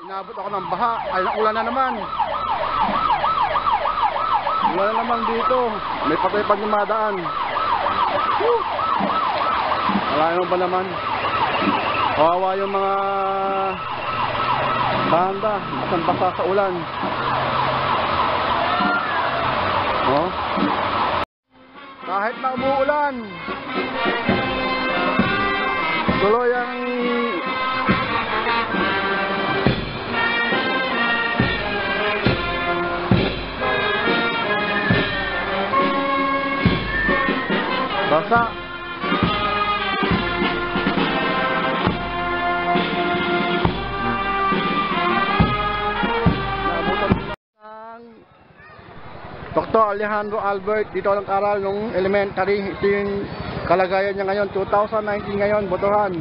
Inabot ako ng baha. Ay, ulan na naman. Ulan na naman dito. May patay pag dumadaan. Wala ba naman? Kawawa yung mga banda. Basa sa ulan. Oh. Kahit na umuulan, tuloy ang basa. Dr. Alejandro Albert, dito lang aral nung elementary. Ito yung kalagayan niya ngayon, 2019 ngayon, Botohan.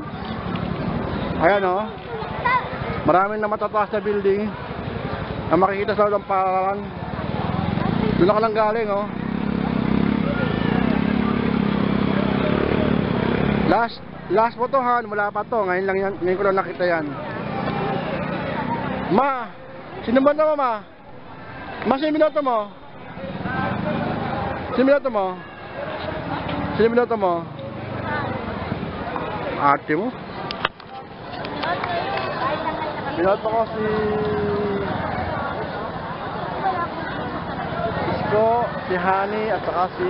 Ayan o. Maraming na matataas na building na makikita sa ng paralan. Doon ka lang galing o. Last Botohan, wala pa to. Ngayon lang yan, ngayon ko lang nakita yan. Ma, sino ba ito ma? Ma, sino binoto mo? Sino binoto mo? Sino binoto mo? Ate mo? Binoto ko si Isko, si Hani, at saka si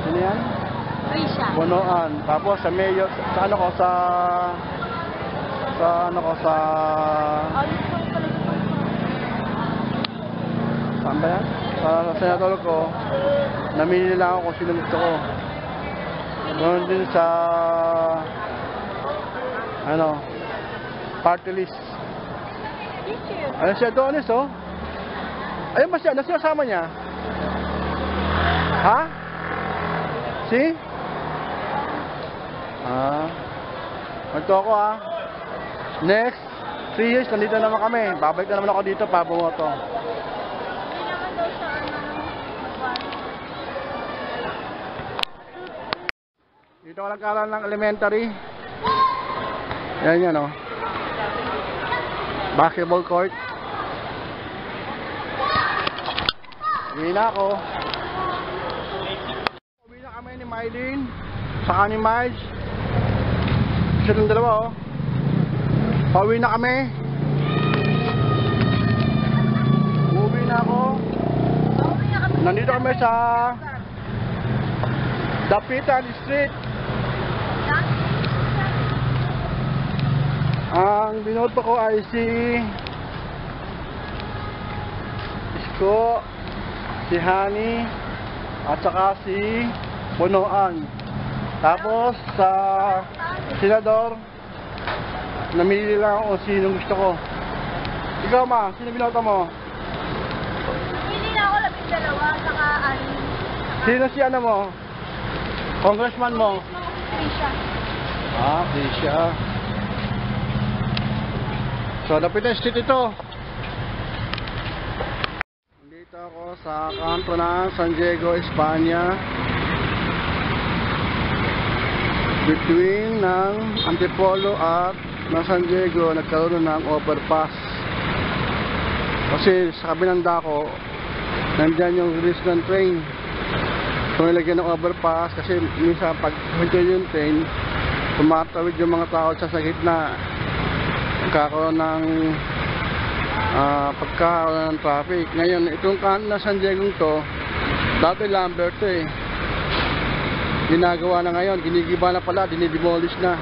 sino yan? Risha. Bonoan. Tapos sa mayor, sa ano ko, sa saan ba yan? Sa senador ko, namili lang ako kung sino gusto ko. Ganoon din sa ano, party list. Ayun si Adonis oh. Ayun ba siya? Nasaan kasama niya? Ha? Si? Magto ako ah. Next 3 years, nandito naman kami. Babalik na naman ako dito para bumoto. Dito ko nag-aral ng elementary. Yan yan o. Basketball court. Uwi na ako. Uwi na kami ni Mylene. Saka ni Marge. Isa ng dalawa o. Pauwi na kami. Uwi na ako. Nandito kami sa Dapitan Street. Ang binoto ko ay si Isko, si Hani, at saka si Bonoan. Tapos sa senador, namili lang ako kung sino gusto ko. Ikaw ma, sino binoto mo? Pili na ako 12, saka ano. Sino si ano mo? Congressman mo? Risha. Ah, Risha. So, Dapitan Street ito. Dito ako sa kanto ng San Diego, Espanya. Between ng Antipolo at ng San Diego, nagkaroon ng overpass. Kasi sa kabilang dako, nandyan yung release ng train. So, nilagyan ng overpass kasi minsan pag hinto yung train, tumatawid yung mga tao sa gitna. Nagkakaroon ng pagkakaroon ng traffic. Ngayon, itong kanto na San Diego to, dati Lambert to eh. Ginagawa na ngayon, ginigiba na pala, dinidemolish na.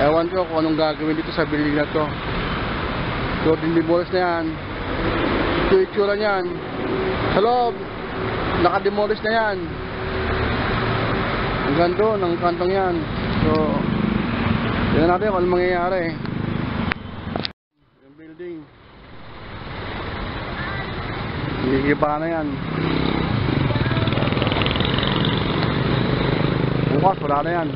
Ewan ko kung anong gagawin dito sa building na to. So, dinidemolish na yan. Ito itsura niyan. Sa loob, nakademolish na yan. Ang ganda ng kantong yan. So, tignan natin kung anong mangyayari. Yung building. Ginigiba na yan. Bukas, wala na yan.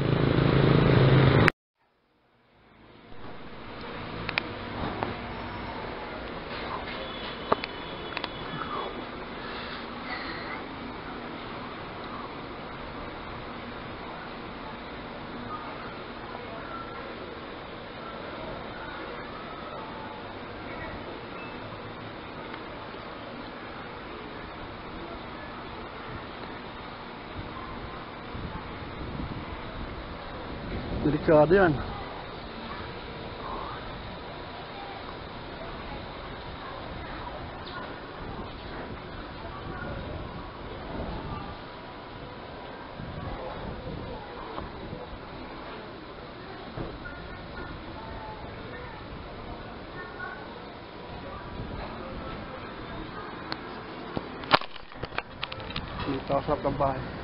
Delikado yan. Dito sa harap ng bahay.